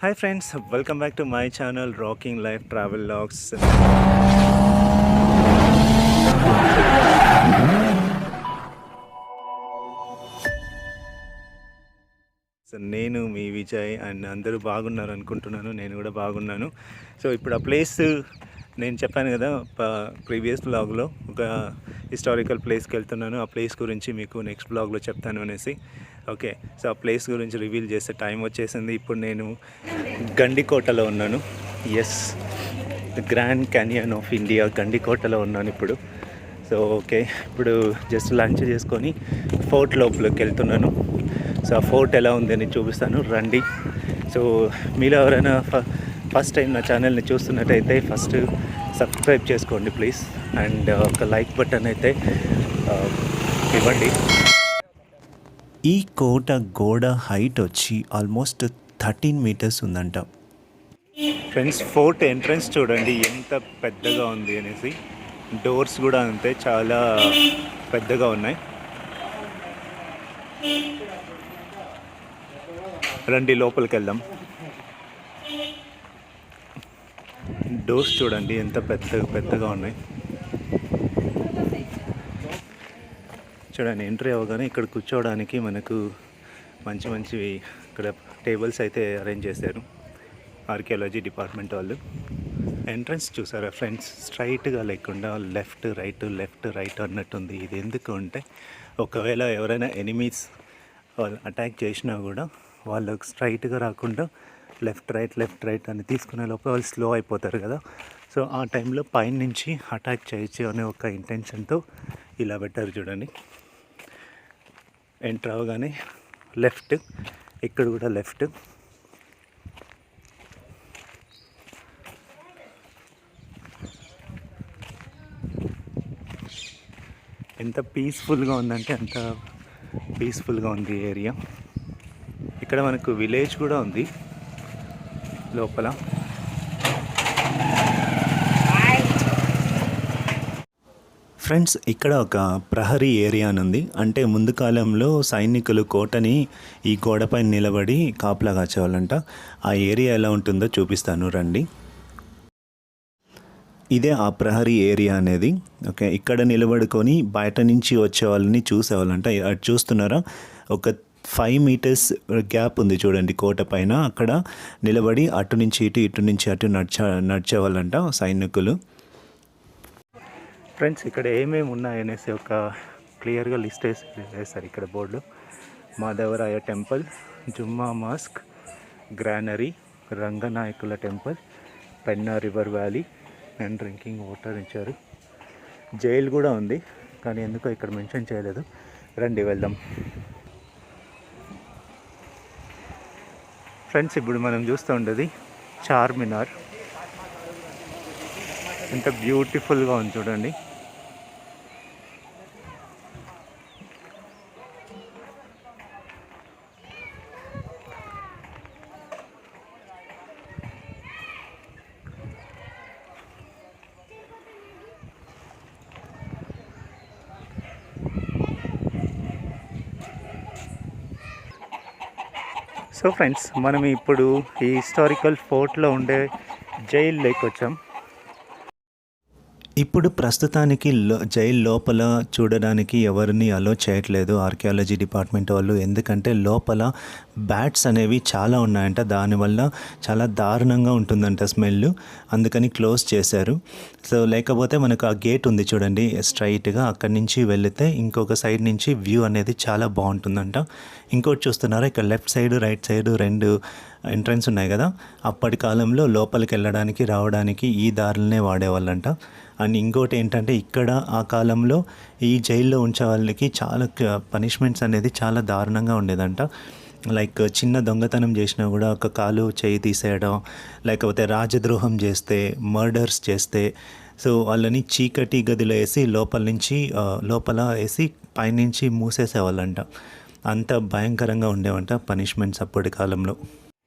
Hi friends, welcome back to my channel Rocking Life Travel Logs. నేను మీ Vijay and అందరూ బాగున్నారు అనుకుంటున్నాను. నేను కూడా బాగున్నాను. సో ఇప్పుడు ఆ ప్లేస్ నేను చెప్పాను కదా ప్రీవియస్ బ్లాగ్లో ఒక హిస్టారికల్ ప్లేస్కి వెళ్తున్నాను. ఆ ప్లేస్ గురించి మీకు నెక్స్ట్ బ్లాగ్లో చెప్తాను అనేసి. ఓకే, సో ఆ ప్లేస్ గురించి రివీల్ చేసే టైం వచ్చేసింది. ఇప్పుడు నేను గండికోటలో ఉన్నాను. Yes, Grand Canyon of India గండికోటలో ఉన్నాను ఇప్పుడు. సో ఓకే, ఇప్పుడు జస్ట్ లంచ్ చేసుకొని ఫోర్ట్ లోపలికి వెళ్తున్నాను. సో ఆ ఫోర్ట్ ఎలా ఉందని చూపిస్తాను, రండి. సో మీలో ఎవరైనా ఫస్ట్ టైం నా ఛానల్ని చూస్తున్నట్టయితే ఫస్ట్ సబ్స్క్రైబ్ చేసుకోండి ప్లీజ్, అండ్ ఒక లైక్ బటన్ అయితే ఇవ్వండి. ఈ కోట గోడ హైట్ వచ్చి ఆల్మోస్ట్ 13 మీటర్స్ ఉందంట. ఫ్రెండ్స్, ఫోర్ట్ ఎంట్రన్స్ చూడండి ఎంత పెద్దగా ఉంది అనేసి. డోర్స్ కూడా అంతే, చాలా పెద్దగా ఉన్నాయి. రండి లోపలికి వెళ్దాం. డోర్స్ చూడండి ఎంత పెద్దగా ఉన్నాయి. చూడండి, ఎంట్రీ అవ్వగానే ఇక్కడ కూర్చోవడానికి మనకు మంచివి ఇక్కడ టేబుల్స్ అయితే అరేంజ్ చేశారు ఆర్కియాలజీ డిపార్ట్మెంట్ వాళ్ళు. ఎంట్రన్స్ చూసారా ఫ్రెండ్స్, స్ట్రైట్గా లేకుండా లెఫ్ట్ రైట్ అన్నట్టుంది. ఇది ఎందుకు అంటే ఒకవేళ ఎవరైనా ఎనిమీస్ అటాక్ చేసినా కూడా వాళ్ళకి స్ట్రైట్గా రాకుండా లెఫ్ట్ రైట్ అని తీసుకునే లోపల వాళ్ళు స్లో అయిపోతారు కదా. సో ఆ టైంలో పైన నుంచి అటాక్ చేయొచ్చు అనే ఒక ఇంటెన్షన్తో ఇలా పెట్టారు చూడండి. ఎంటర్ అవగానే లెఫ్ట్, ఇక్కడ కూడా లెఫ్ట్. ఎంత పీస్ఫుల్గా ఉందంటే అంత పీస్ఫుల్గా ఉంది ఏరియా. ఇక్కడ మనకు విలేజ్ కూడా ఉంది లోపల. ఫ్రెండ్స్, ఇక్కడ ఒక ప్రహరీ ఏరియా అని ఉంది. అంటే ముందు కాలంలో సైనికులు కోటని ఈ గోడపై నిలబడి కాపలా కాచేవాళ్ళంట. ఆ ఏరియా ఎలా ఉంటుందో చూపిస్తాను రండి. ఇదే ఆ ప్రహరీ ఏరియా అనేది. ఓకే, ఇక్కడ నిలబడుకొని బయట నుంచి వచ్చే వాళ్ళని చూసేవాళ్ళంట. అటు చూస్తున్నారా, ఒక 5 మీటర్స్ గ్యాప్ ఉంది చూడండి కోట పైన. అక్కడ నిలబడి అటు నుంచి ఇటు నుంచి అటు నడిచేవాళ్ళంట సైనికులు. ఫ్రెండ్స్, ఇక్కడ ఏమేమి ఉన్నాయనేసి ఒక క్లియర్గా లిస్ట్ వేస్తారు ఇక్కడ board. Madhavaraya temple, Jumma mosque, granary, రంగనాయకుల temple, Penna river valley and drinking water ఇచ్చారు. జైలు కూడా ఉంది, కానీ ఎందుకో ఇక్కడ మెన్షన్ చేయలేదు. రండి వెళ్దాం. ఫ్రెండ్స్, ఇప్పుడు మనం చూస్తూ ఉండేది చార్మినార్. ఎంత బ్యూటిఫుల్గా ఉంది చూడండి. సో ఫ్రెండ్స్, మనం ఇప్పుడు ఈ హిస్టారికల్ ఫోర్ట్లో ఉండే జైలు లేక్ వచ్చాం. ఇప్పుడు ప్రస్తుతానికి జైలు లోపల చూడడానికి ఎవరిని అలో చేయట్లేదు ఆర్కియాలజీ డిపార్ట్మెంట్ వాళ్ళు. ఎందుకంటే లోపల బ్యాట్స్ అనేవి చాలా ఉన్నాయంట. దానివల్ల చాలా దారుణంగా ఉంటుందంట స్మెల్, అందుకని క్లోజ్ చేశారు. సో లేకపోతే మనకు ఆ గేట్ ఉంది చూడండి స్ట్రైట్గా, అక్కడి నుంచి వెళితే ఇంకొక సైడ్ నుంచి వ్యూ అనేది చాలా బాగుంటుందంట. ఇంకోటి చూస్తున్నారా, ఇక్కడ left side right side 2 entrance ఉన్నాయి కదా. అప్పటి కాలంలో లోపలికి వెళ్ళడానికి రావడానికి ఈ దారులనే వాడేవాళ్ళంట. అండ్ ఇంకోటి ఏంటంటే ఇక్కడ ఆ కాలంలో ఈ జైల్లో ఉంచే వాళ్ళకి చాలా పనిష్మెంట్స్ అనేది చాలా దారుణంగా ఉండేదంట. లైక్ చిన్న దొంగతనం చేసినా కూడా ఒక కాలు చేయి తీసేయడం, లేకపోతే రాజద్రోహం చేస్తే, మర్డర్స్ చేస్తే సో వాళ్ళని చీకటి గదిలో వేసి లోపల వేసి పైనుంచి మూసేసేవాళ్ళంట. అంత భయంకరంగా ఉండేవంట పనిష్మెంట్స్ అప్పటి కాలంలో.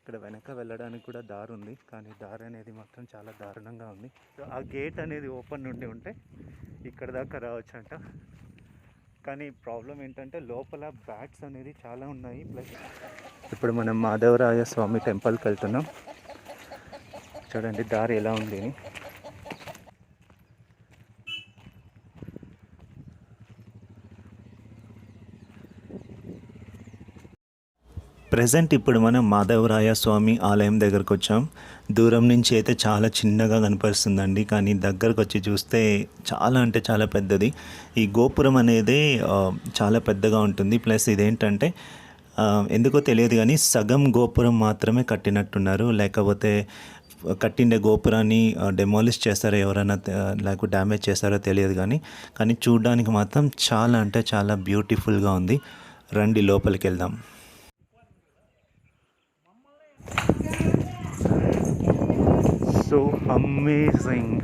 ఇక్కడ వెనక వెళ్ళడానికి కూడా దారి ఉంది, కానీ దారి అనేది మాత్రం చాలా దారుణంగా ఉంది. సో ఆ గేట్ అనేది ఓపెన్ నుండి ఉంటే ఇక్కడ దాకా రావచ్చు అంట. కానీ ప్రాబ్లం ఏంటంటే లోపల బ్యాట్స్ అనేది చాలా ఉన్నాయి. ప్లస్ ఇప్పుడు మనం మాధవరాయ స్వామి టెంపుల్కి వెళ్తున్నాం. చూడండి దారి ఎలా ఉంది అని. ప్రజెంట్ ఇప్పుడు మనం మాధవరాయ స్వామి ఆలయం దగ్గరకు వచ్చాం. దూరం నుంచి అయితే చాలా చిన్నగా కనిపిస్తుందండి, కానీ దగ్గరకు వచ్చి చూస్తే చాలా అంటే చాలా పెద్దది. ఈ గోపురం అనేది చాలా పెద్దగా ఉంటుంది. ప్లస్ ఇదేంటంటే ఎందుకో తెలియదు కానీ సగం గోపురం మాత్రమే కట్టినట్టున్నారు. లేకపోతే కట్టిండే గోపురాన్ని డెమాలిష్ చేస్తారో ఎవరైనా, లేకపోతే డ్యామేజ్ చేస్తారో తెలియదు కానీ చూడడానికి మాత్రం చాలా అంటే చాలా బ్యూటిఫుల్గా ఉంది. రండి లోపలికి వెళ్దాం. సో అమేజింగ్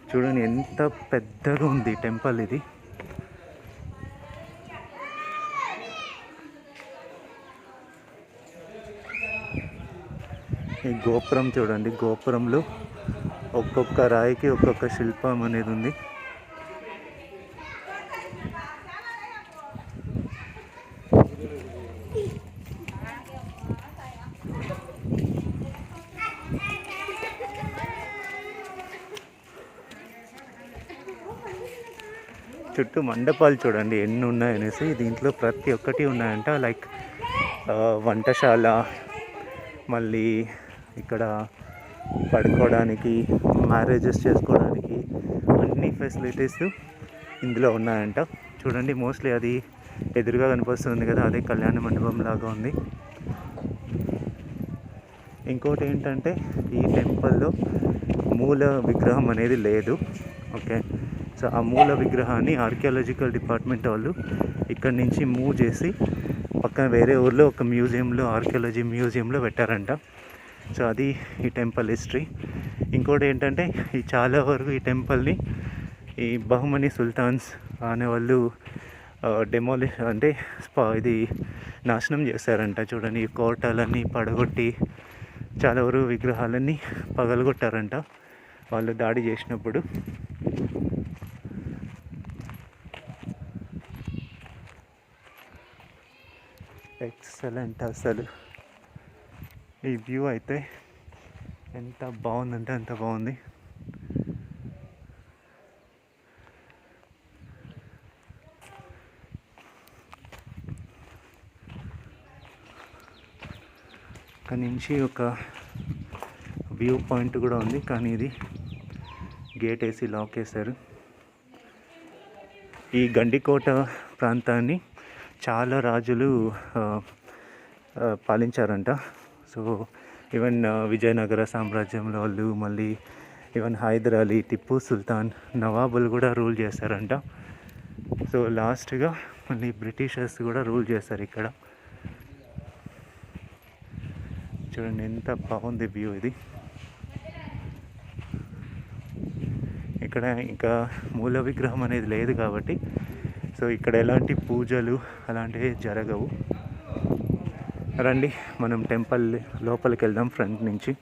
చూడండి ఎంత పెద్దగా ఉంది టెంపుల్ ఇది. ఈ గోపురం చూడండి, గోపురంలో ఒక్కొక్క రాయికి ఒక్కొక్క శిల్పం అనేది ఉంది. చుట్టూ మండపాలు చూడండి ఎన్ని ఉన్నాయనేసి. దీంట్లో ప్రతి ఒక్కటి ఉన్నాయంట. లైక్ వంటశాల, మళ్ళీ ఇక్కడ పడుకోవడానికి, మ్యారేజెస్ చేసుకోవడానికి అన్ని ఫెసిలిటీస్ ఇందులో ఉన్నాయంట. చూడండి మోస్ట్లీ అది ఎదురుగా కనిపిస్తుంది కదా, అదే కళ్యాణ మండపం లాగా ఉంది. ఇంకోటి ఏంటంటే ఈ టెంపుల్లో మూల విగ్రహం అనేది లేదు. ఓకే, సో ఆ మూల విగ్రహాన్ని ఆర్కియాలజికల్ డిపార్ట్మెంట్ వాళ్ళు ఇక్కడి నుంచి మూవ్ చేసి పక్కన వేరే ఊర్లో ఒక మ్యూజియంలో, ఆర్కియాలజీ మ్యూజియంలో పెట్టారంట. సో అది ఈ టెంపుల్ హిస్టరీ. ఇంకోటి ఏంటంటే ఈ చాలా వరకు ఈ టెంపుల్ని ఈ బహుమని సుల్తాన్స్ అనేవాళ్ళు డెమాలిష్ అంటే ఇది నాశనం చేశారంట. చూడండి ఈ కోటలన్నీ పడగొట్టి చాలా వరకు విగ్రహాలన్నీ పగలగొట్టారంట వాళ్ళు దాడి చేసినప్పుడు. ఎక్సలెంట్ అసలు ఈ వ్యూ అయితే ఎంత బాగుందంటే అంత బాగుంది. అక్కడి నుంచి ఒక వ్యూ పాయింట్ కూడా ఉంది, కానీ ఇది గేట్ వేసి లాక్ వేశారు. ఈ గండికోట ప్రాంతాన్ని చాలా రాజులు పాలించారంట. సో ఈవెన్ విజయనగర సామ్రాజ్యంలో వాళ్ళు, మళ్ళీ ఈవెన్ హైదర్ అలీ, టిప్పు సుల్తాన్, నవాబులు కూడా రూల్ చేశారంట. సో లాస్ట్గా మళ్ళీ బ్రిటిషర్స్ కూడా రూల్ చేశారు ఇక్కడ. చూడండి ఎంత బాగుంది వ్యూ ఇది. ఇక్కడ ఇంకా మూల విగ్రహం అనేది లేదు కాబట్టి సో ఇక్కడ ఎలాంటి పూజలు అలాంటివి జరగవు. రండి మనం టెంపుల్ లోపలికి వెళ్దాం ఫ్రంట్ నుంచి.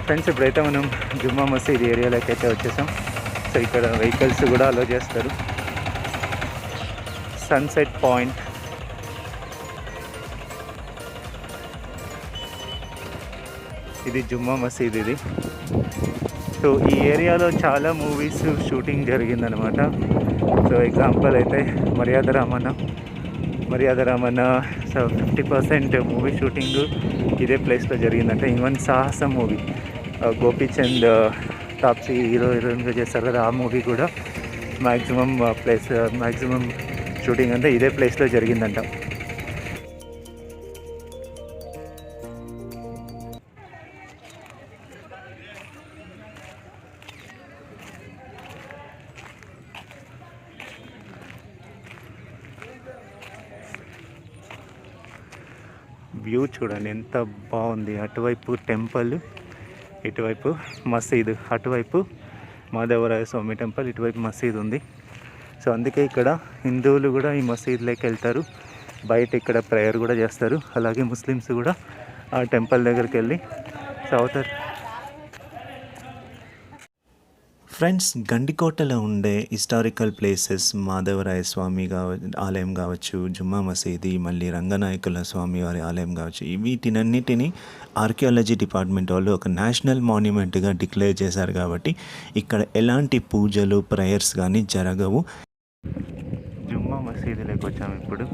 ఫ్రెండ్స్ ఇప్పుడైతే మనం జుమ్మా మసీద్ ఏరియాలోకి అయితే వచ్చేసాం. సో ఇక్కడ వెహికల్స్ కూడా అలో చేస్తారు. Sunset point. ఇది జుమ్మా మసీద్ ఇది. సో ఈ ఏరియాలో చాలా మూవీస్ షూటింగ్ జరిగిందనమాట. సో ఎగ్జాంపుల్ అయితే మర్యాద రామన్న. సో 50% మూవీ షూటింగ్ ఇదే ప్లేస్లో జరిగిందంట. ఈవెన్ సాహసం మూవీ గోపీచంద్ తాప్సీ హీరోయిన్గా చేస్తారు కదా, ఆ మూవీ కూడా మ్యాక్సిమం షూటింగ్ అంతా ఇదే ప్లేస్లో జరిగిందంట. వ్యూ చూడండి ఎంత బాగుంది. అటువైపు టెంపుల్, ఇటువైపు మసీదు. అటువైపు మాధవరాయ స్వామి టెంపుల్, ఇటువైపు మసీదు ఉంది. సో అందుకే ఇక్కడ హిందువులు కూడా ఈ మసీదులోకి వెళ్తారు. బయట ఇక్కడ ప్రేయర్ కూడా చేస్తారు. అలాగే ముస్లిమ్స్ కూడా ఆ టెంపుల్ దగ్గరికి వెళ్ళి అవుతారు. ఫ్రెండ్స్, గండికోటలో ఉండే హిస్టారికల్ ప్లేసెస్ మాధవరాయ స్వామి ఆలయం కావచ్చు, జుమ్మా మసీది, మళ్ళీ రంగనాయకుల స్వామి వారి ఆలయం కావచ్చు, వీటినన్నిటినీ ఆర్కియాలజీ డిపార్ట్మెంట్ వాళ్ళు ఒక నేషనల్ మాన్యుమెంట్గా డిక్లేర్ చేశారు. కాబట్టి ఇక్కడ ఎలాంటి పూజలు, ప్రేయర్స్ కానీ జరగవు. జుమ్మా మసీదులోకి వచ్చాము ఇప్పుడు.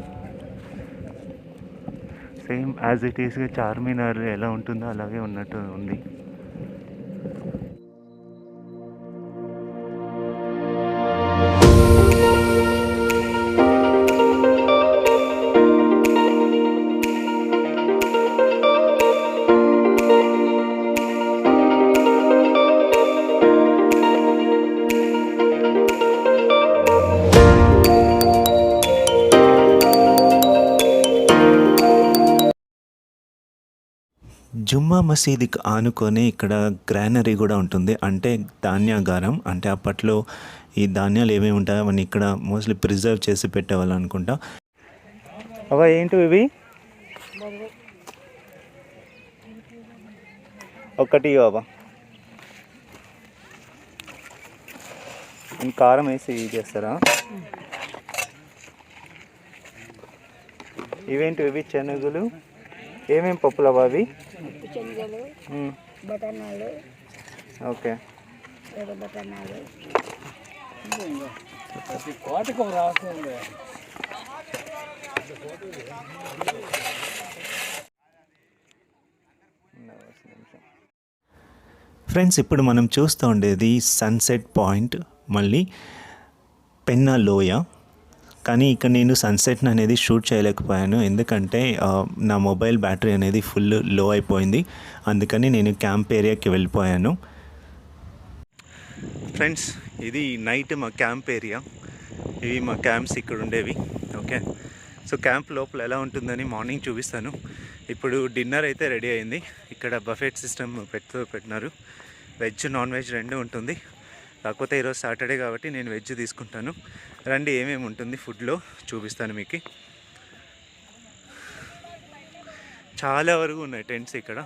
సేమ్ యాజ్ ఇట్ ఈస్గా చార్మినార్ ఎలా ఉంటుందో అలాగే ఉన్నట్టు ఉంది. జుమ్మా మసీదుకి ఆనుకొని ఇక్కడ గ్రానరీ కూడా ఉంటుంది. అంటే ధాన్యాగారం. అంటే అప్పట్లో ఈ ధాన్యాలు ఏమేమి ఉంటాయో అవన్నీ ఇక్కడ మోస్ట్లీ ప్రిజర్వ్ చేసి పెట్టేవాళ్ళు అనుకుంటా. అవా ఏంటి ఇవి? ఒకటి బాబా కారం వేసి చేస్తారా? ఇవేంటి ఇవి? శనగలు. ఏమేమి పప్పులు అవ్వ అవి? శనగలు, బఠానాలు. ఓకే. బఠానాలు. ఫ్రెండ్స్, ఇప్పుడు మనం చూస్తూ ఉండేది సన్సెట్ పాయింట్, మళ్ళీ పెన్నా లోయ. కానీ ఇక్కడ నేను సన్సెట్ని అనేది షూట్ చేయలేకపోయాను. ఎందుకంటే నా మొబైల్ బ్యాటరీ అనేది ఫుల్ లో అయిపోయింది. అందుకని నేను క్యాంప్ ఏరియాకి వెళ్ళిపోయాను. ఫ్రెండ్స్, ఇది నైట్ మా క్యాంప్ ఏరియా. ఇవి మా క్యాంప్స్ ఇక్కడ ఉండేవి. ఓకే. సో క్యాంప్ లోపల ఎలా ఉంటుందని మార్నింగ్ చూపిస్తాను. ఇప్పుడు డిన్నర్ అయితే రెడీ అయింది. ఇక్కడ బఫెట్ సిస్టమ్ పెట్టినారు. వెజ్, నాన్ వెజ్ రెండు ఉంటుంది. కాకపోతే ఈరోజు సాటర్డే కాబట్టి నేను వెజ్ తీసుకుంటాను. రండి, ఏమేమి ఉంటుంది ఫుడ్లో చూపిస్తాను మీకు. చాలా వరకు ఉన్నాయి టెంట్స్ ఇక్కడ.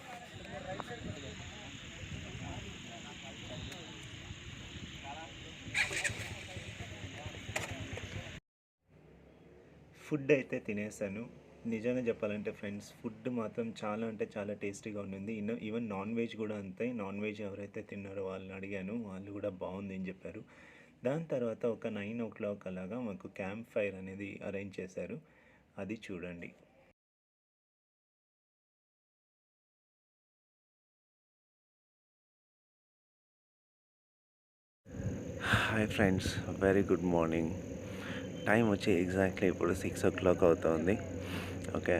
ఫుడ్ అయితే తినేసాను. నిజంగా చెప్పాలంటే ఫ్రెండ్స్, ఫుడ్ మాత్రం చాలా అంటే చాలా టేస్టీగా ఉండింది. ఈవెన్ నాన్ వెజ్ కూడా అంతే. నాన్ వెజ్ ఎవరైతే తిన్నారో వాళ్ళని అడిగాను, వాళ్ళు కూడా బాగుంది అని చెప్పారు. దాని తర్వాత ఒక 9 o'clock అలాగా మాకు క్యాంప్ ఫైర్ అనేది అరేంజ్ చేశారు. అది చూడండి. Hi friends, very good morning. Time వచ్చి ఎగ్జాక్ట్లీ ఇప్పుడు 6 o'clock అవుతుంది. ఓకే.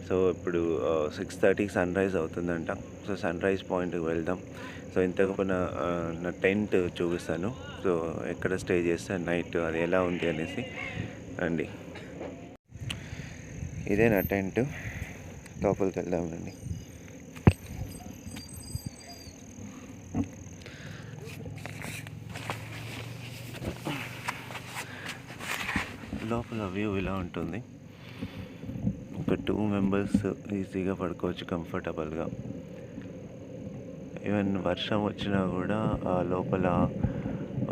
సో ఇప్పుడు 6:30కి సన్ రైజ్ అవుతుందంట. సో సన్ రైజ్ పాయింట్కి వెళ్దాం. సో ఇంతకు నా టెంట్ చూపిస్తాను. సో ఎక్కడ స్టే చేస్తే నైట్ అది ఎలా ఉంది అనేసి. రండి, ఇదే నా టెంట్. లోపలికి వెళ్దాం రండి. లోపల వ్యూ ఇలా ఉంటుంది. ఒక 2 members ఈజీగా పడుకోవచ్చు కంఫర్టబుల్గా. ఈవెన్ వర్షం వచ్చినా కూడా లోపల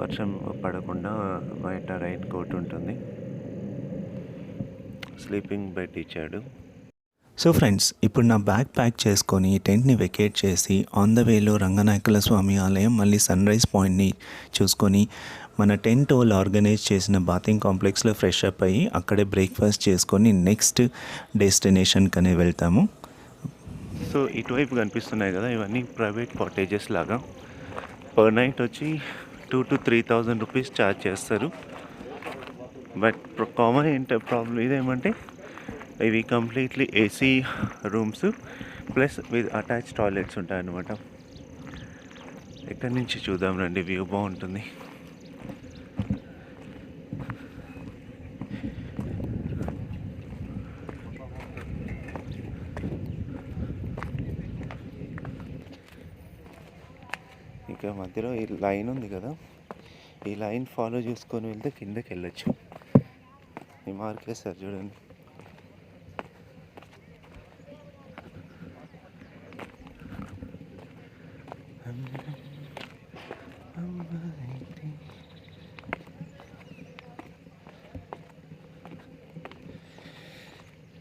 వర్షం పడకుండా బయట రైన్ కోట్ ఉంటుంది. స్లీపింగ్ బెడ్ ఇచ్చాడు. సో ఫ్రెండ్స్, ఇప్పుడు నా బ్యాగ్ ప్యాక్ చేసుకొని టెంట్ని వెకేట్ చేసి ఆన్ ద వేలో రంగనాయకుల స్వామి ఆలయం మళ్ళీ సన్ రైజ్ పాయింట్ని చూసుకొని మన టెంట్ వాళ్ళు ఆర్గనైజ్ చేసిన బాతింగ్ కాంప్లెక్స్లో ఫ్రెష్ అప్ అయ్యి అక్కడే బ్రేక్ఫాస్ట్ చేసుకొని నెక్స్ట్ డెస్టినేషన్కి అనే వెళ్తాము. సో ఇటువైపు కనిపిస్తున్నాయి కదా, ఇవన్నీ ప్రైవేట్ కాటేజెస్ లాగా. పర్ నైట్ వచ్చి 2,000 to 3,000 రూపీస్ ఛార్జ్ చేస్తారు. బట్ కామన్ ప్రాబ్లం ఇదేమంటే ఇవి completely AC rooms plus with attach toilets ఉంటాయి అన్నమాట. ఎక్కడి నుంచి చూద్దాం రండి, వ్యూ బాగుంటుంది. ఇక మధ్యలో ఈ లైన్ ఉంది కదా, ఈ లైన్ ఫాలో చేసుకొని వెళ్తే కిందకి వెళ్ళొచ్చు. ఈ మార్కేస్తారు చూడండి.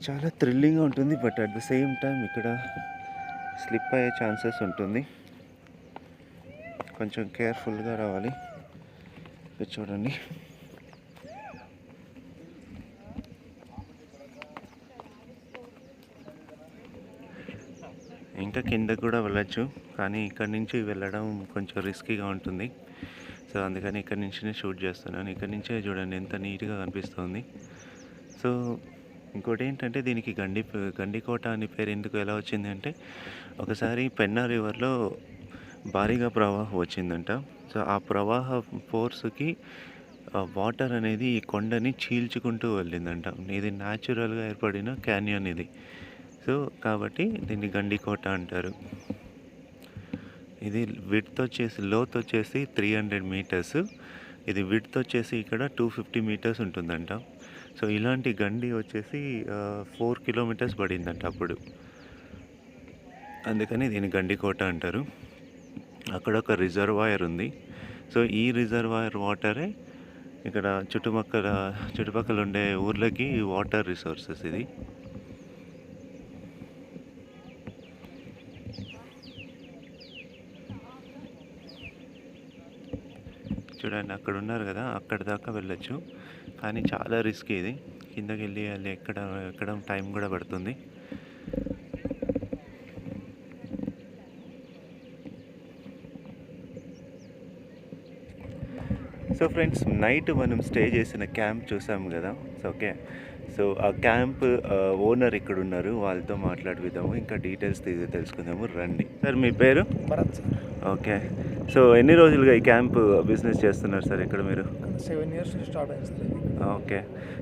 చాలా థ్రిల్లింగ్గా ఉంటుంది, but at the same time ఇక్కడ స్లిప్ అయ్యే ఛాన్సెస్ ఉంటుంది. కొంచెం కేర్ఫుల్గా రావాలి. చూడండి, ఇంకా కిందకు కూడా వెళ్ళచ్చు, కానీ ఇక్కడి నుంచి వెళ్ళడం కొంచెం రిస్కీగా ఉంటుంది. సో అందుకని ఇక్కడి నుంచినే షూట్ చేస్తున్నాను. ఇక్కడి నుంచే చూడండి ఎంత నీట్గా కనిపిస్తుంది. సో ఇంకోటి ఏంటంటే దీనికి గండికోట అని పేరు ఎందుకు ఎలా వచ్చింది అంటే, ఒకసారి పెన్నా రివర్లో భారీగా ప్రవాహం వచ్చిందంట. సో ఆ ప్రవాహ ఫోర్స్కి వాటర్ అనేది ఈ కొండని చీల్చుకుంటూ వెళ్ళిందంట. ఇది న్యాచురల్గా ఏర్పడిన క్యాన్యన్ ఇది. సో కాబట్టి దీన్ని గండికోట అంటారు. ఇది లోత్ వచ్చేసి 300 మీటర్స్. ఇది విడ్త్ వచ్చేసి ఇక్కడ 250 మీటర్స్ ఉంటుందంట. సో ఇలాంటి గండి వచ్చేసి 4 కిలోమీటర్స్ పడిందంట అప్పుడు. అందుకని దీన్ని గండికోట అంటారు. అక్కడ ఒక రిజర్వాయర్ ఉంది. సో ఈ రిజర్వాయర్ వాటరే ఇక్కడ చుట్టుపక్కల ఉండే ఊర్లకి వాటర్ రిసోర్సెస్ ఇది. చూడండి, అక్కడ ఉన్నారు కదా, అక్కడ దాకా వెళ్ళొచ్చు, కానీ చాలా రిస్క్ ఇది. కిందకి వెళ్ళి ఎక్కడం టైం కూడా పడుతుంది. సో ఫ్రెండ్స్, నైట్ మనం స్టే చేసిన క్యాంప్ చూసాము కదా. సో ఆ క్యాంప్ ఓనర్ ఇక్కడ ఉన్నారు, వాళ్ళతో మాట్లాడిద్దాము, ఇంకా డీటెయిల్స్ తెలుసుకుందాము. రండి. సార్, మీ పేరు? భరత్ సార్. ఓకే. సో ఎన్ని రోజులుగా ఈ క్యాంప్ బిజినెస్ చేస్తున్నారు సార్ ఇక్కడ మీరు? 7 years స్టార్ట్ అయింది సార్. ఓకే.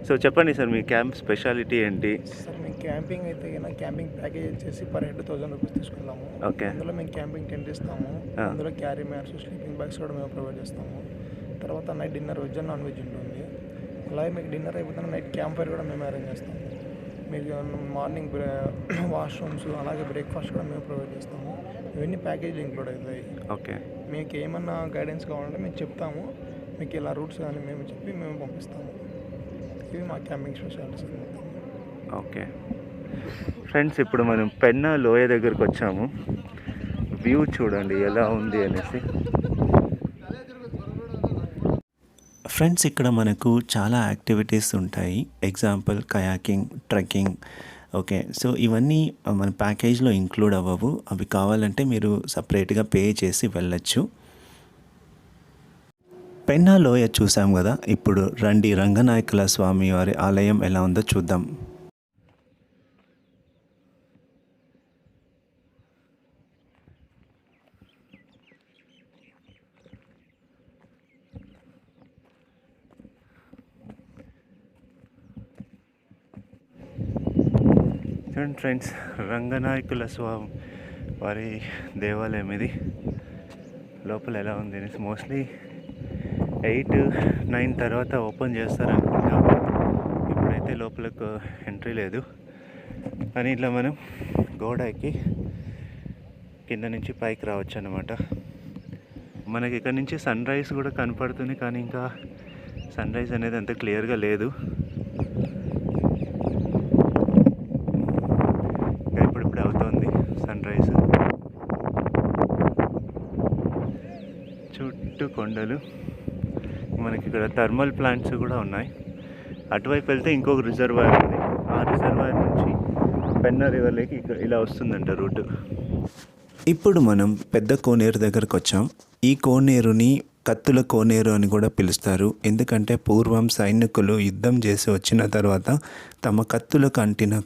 సో చెప్పండి సార్, మీ క్యాంప్ స్పెషాలిటీ ఏంటి? సార్, మేము క్యాంపింగ్ అయితే క్యాంపింగ్ ప్యాకేజ్ వచ్చేసి పర్ హెడ్ 1,000 రూపీస్ తీసుకున్నాము. ఓకే. అందులో మేము క్యాంపింగ్ టెంట్ ఇస్తాము, అందులో క్యారీ మ్యాట్స్, స్లీపింగ్ బ్యాగ్స్ కూడా మేము ప్రొవైడ్ చేస్తాము. తర్వాత night dinner veg and non veg ఉంటుంది. అలాగే మీకు డిన్నర్ అయిపోతున్న నైట్ క్యాంప్ ఫైర్ కూడా మేము అరేంజ్ చేస్తాము. మీకు మార్నింగ్ వాష్రూమ్స్ అలాగే బ్రేక్ఫాస్ట్ కూడా మేము ప్రొవైడ్ చేస్తాము. ఇవన్నీ ప్యాకేజ్లు ఇంక్లూడ్ అవుతాయి. ఓకే. మీకు ఏమన్నా గైడెన్స్ కావాలంటే మేము చెప్తాము, మీకు ఇలా రూట్స్ కానీ మేము పంపిస్తాము. ఇవి మా క్యాంపింగ్ స్పెషాలిటీస్. ఓకే ఫ్రెండ్స్, ఇప్పుడు మనం పెన్నా లోయ దగ్గరకు వచ్చాము. వ్యూ చూడండి ఎలా ఉంది అనేసి. ఫ్రెండ్స్, ఇక్కడ మనకు చాలా యాక్టివిటీస్ ఉంటాయి. Example kayaking, trekking. Okay. So ఇవన్నీ మన ప్యాకేజ్లో ఇంక్లూడ్ అవ్వవు. అవి కావాలంటే మీరు సపరేట్గా పే చేసి వెళ్ళచ్చు. పెన్నా లోయ చూసాం కదా, ఇప్పుడు రండి రంగనాయకుల స్వామి వారి ఆలయం ఎలా ఉందో చూద్దాం. చూడండి ఫ్రెండ్స్, రంగనాయకుల స్వామి వారి దేవాలయం ఇది. లోపల ఎలా ఉంది అనేసి మోస్ట్లీ 8-9 తర్వాత ఓపెన్ చేస్తారనుకుంటా. ఇప్పుడైతే లోపలకు ఎంట్రీ లేదు. కానీ ఇట్లా మనం గోడ ఎక్కి కింద నుంచి పైకి రావచ్చు అన్నమాట. మనకి ఇక్కడ నుంచి సన్ రైజ్ కూడా కనపడుతుంది, కానీ ఇంకా సన్ రైజ్ అనేది అంత క్లియర్గా లేదు. ఇంకా ఇప్పుడిప్పుడు అవుతుంది సన్ రైజ్. చుట్టూ కొండలు, మనకి ఇక్కడ థర్మల్ ప్లాంట్స్ కూడా ఉన్నాయి. అటువైపు వెళ్తే ఇంకొక రిజర్వాయర్ ఉంది. ఆ రిజర్వాయర్ నుంచి పెన్నా రివర్ లేక్ ఇలా వస్తుందంట రూట్. ఇప్పుడు మనం పెద్ద కోనేరు దగ్గరకు వచ్చాం. ఈ కోనేరుని కత్తుల కోనేరు అని కూడా పిలుస్తారు. ఎందుకంటే పూర్వం సైనికులు యుద్ధం చేసి వచ్చిన తర్వాత తమ కత్తులకు అంటిన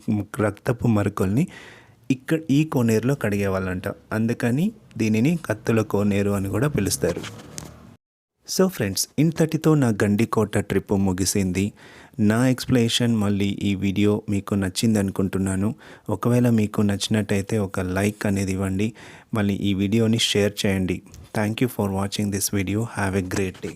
రక్తపు మరకల్ని ఈ కోనేరులో కడిగేవాళ్ళంట. అందుకని దీనిని కత్తుల కోనేరు అని కూడా పిలుస్తారు. సో ఫ్రెండ్స్, ఇంతటితో నా గండికోట ట్రిప్ ముగిసింది. నా ఎక్స్ప్లెనేషన్ మళ్ళీ ఈ వీడియో మీకు నచ్చింది అనుకుంటున్నాను. ఒకవేళ మీకు నచ్చినట్టయితే ఒక లైక్ అనేది ఇవ్వండి. మళ్ళీ ఈ వీడియోని షేర్ చేయండి. Thank you for watching this video. Have a great day.